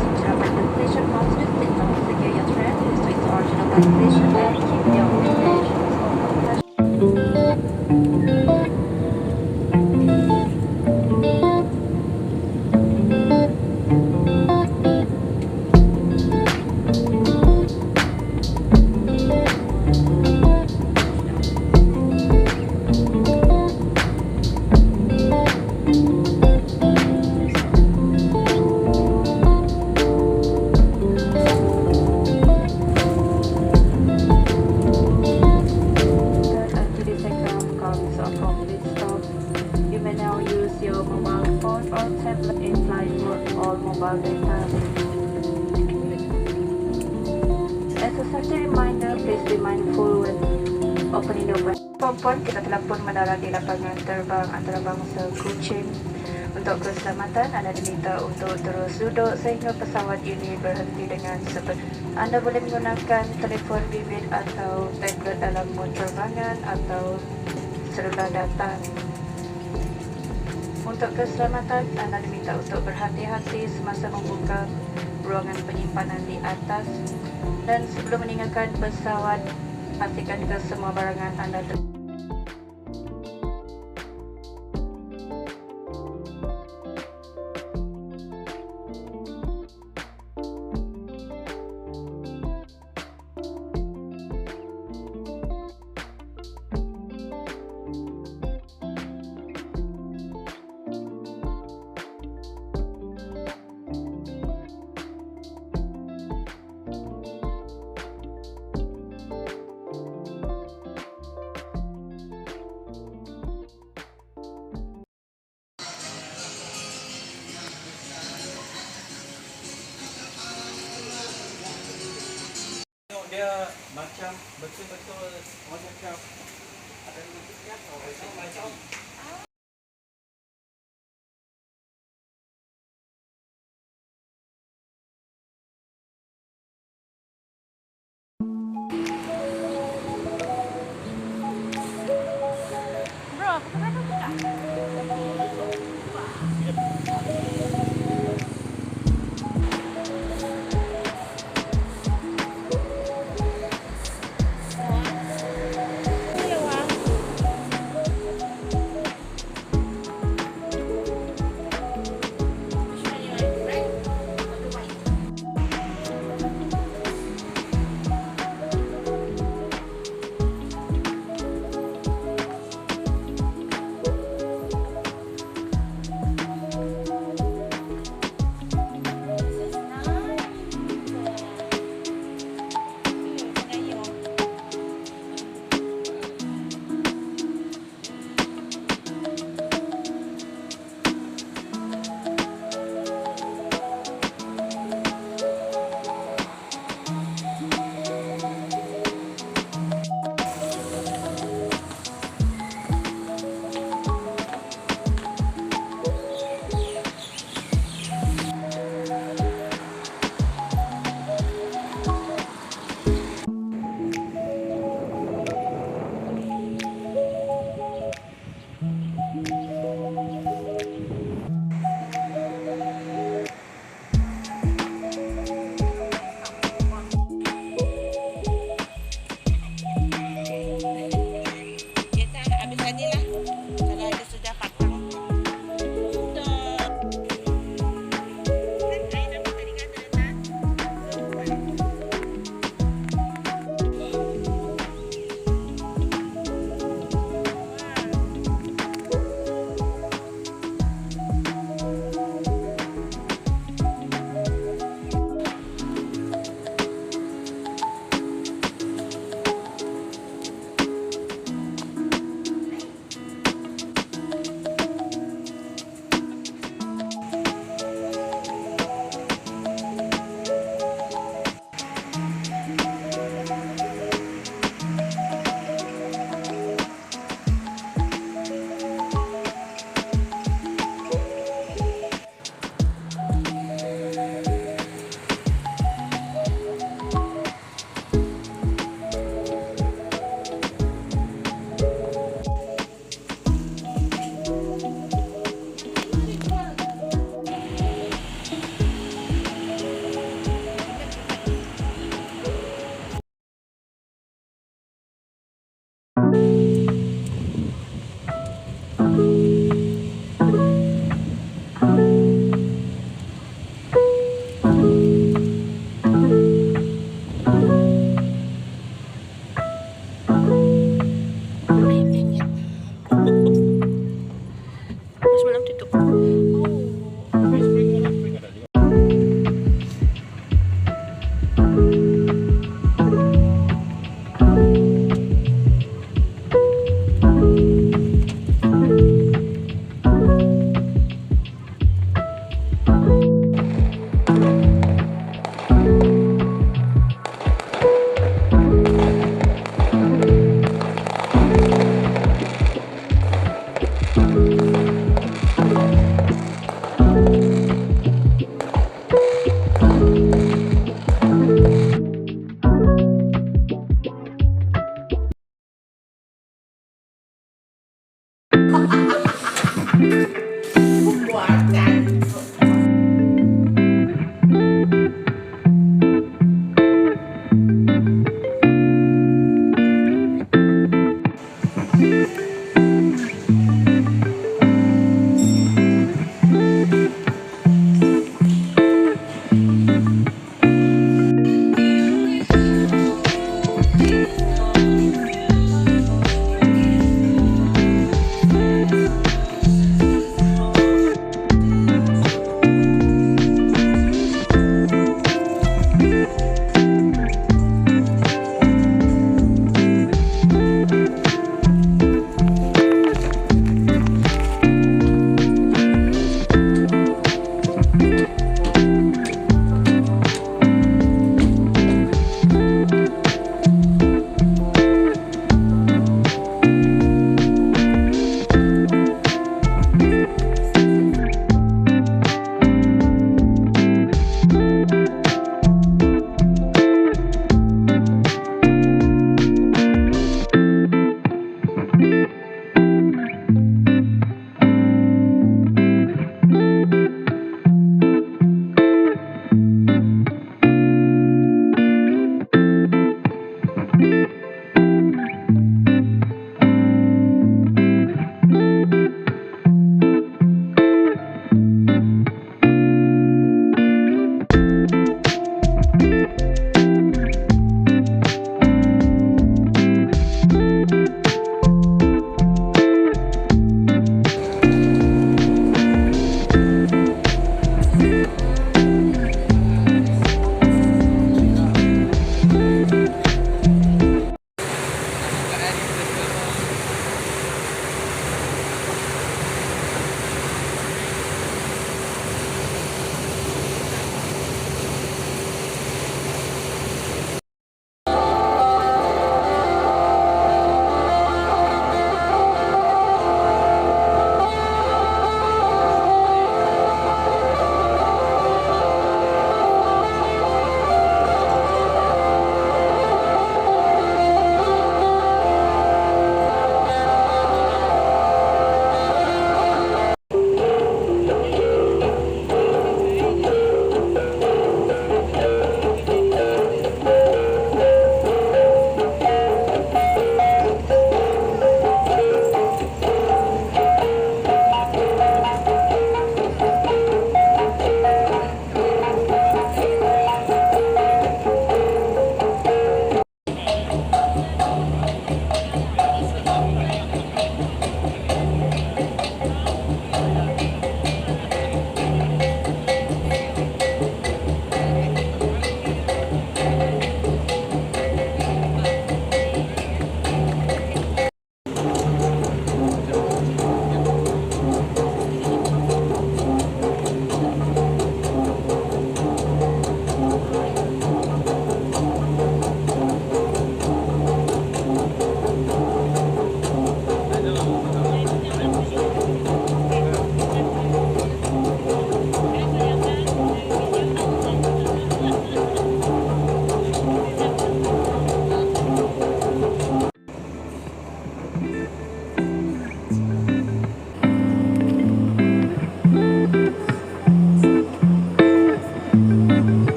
Digital presentation comes with it. Secure your trend, use its original presentation, and keep your credentials on professional. To detect comes from this stop. You may now use your mobile phone or tablet in flight mode or mobile data. As a safety reminder, please be mindful when opening the window. Kompon, kita telah pun mendarat di lapangan terbang antarabangsa Kuching. Untuk keselamatan, anda diminta untuk terus duduk sehingga pesawat ini berhenti dengan seperti. Anda boleh menggunakan telefon bimbit atau tablet dalam mod penerbangan atau selular datar. Untuk keselamatan, anda diminta untuk berhati-hati semasa membuka ruangan penyimpanan di atas dan sebelum meninggalkan pesawat, pastikan semua barangan anda dia macam betul-betul orang cakap ada macam Bro, kenapa buka?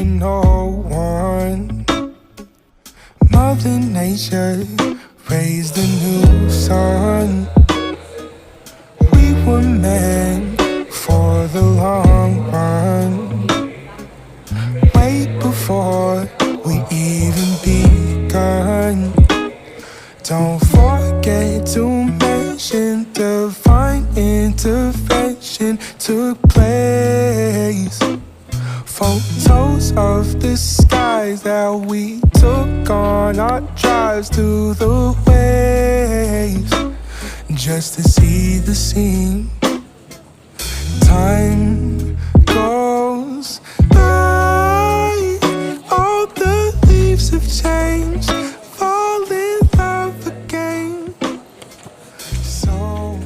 no one. Mother Nature raised a new sun. We were meant for the long run. Way before we even begun. Don't forget to mention divine intervention took place. Photos of the skies that we took on our drives to the waves, just to see the scene. Time goes by, all the leaves have changed, fall in love again. So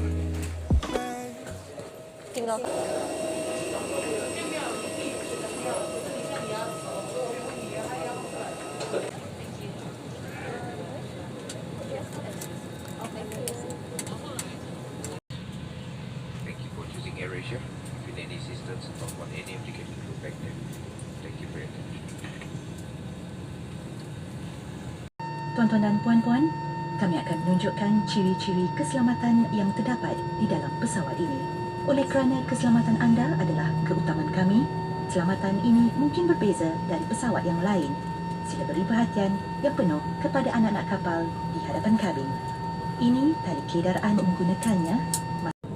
Thank you for choosing AirAsia. If you need any assistance or want any application to back then, thank you for your attention. Tuan-tuan dan puan-puan, kami akan menunjukkan ciri-ciri keselamatan yang terdapat di dalam pesawat ini. Oleh kerana keselamatan anda adalah keutamaan kami, keselamatan ini mungkin berbeza dari pesawat yang lain. Sila beri perhatian yang penuh kepada anak-anak kapal di hadapan kabin. Ini tali kedaraan menggunakannya.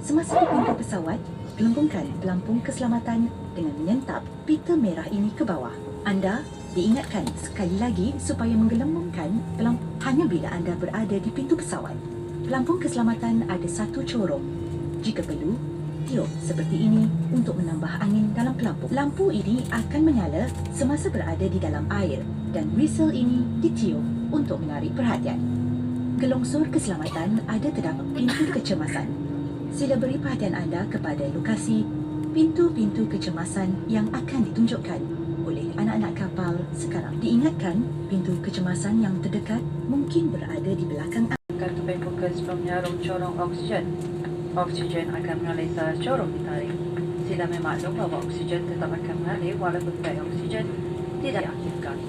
Semasa di pintu pesawat, gelembungkan pelampung keselamatan dengan menyentap pita merah ini ke bawah. Anda diingatkan sekali lagi supaya menggelembungkan pelampung hanya bila anda berada di pintu pesawat. Pelampung keselamatan ada satu corong. Jika perlu, tiup seperti ini untuk menambah angin dalam pelampung. Lampu ini akan menyala semasa berada di dalam air dan whistle ini ditiup untuk menarik perhatian. Gelongsor keselamatan ada terdapat pintu kecemasan. Sila beri perhatian anda kepada lokasi pintu-pintu kecemasan yang akan ditunjukkan oleh anak-anak kapal sekarang. Diingatkan, pintu kecemasan yang terdekat mungkin berada di belakang anda. Akan tupai fokus penyarum corong oksigen. Oksigen akan mengalir saat corong ditarik. Sila memaklum bahawa oksigen tetap akan mengalir walaupun daya oksigen tidak diaktifkan.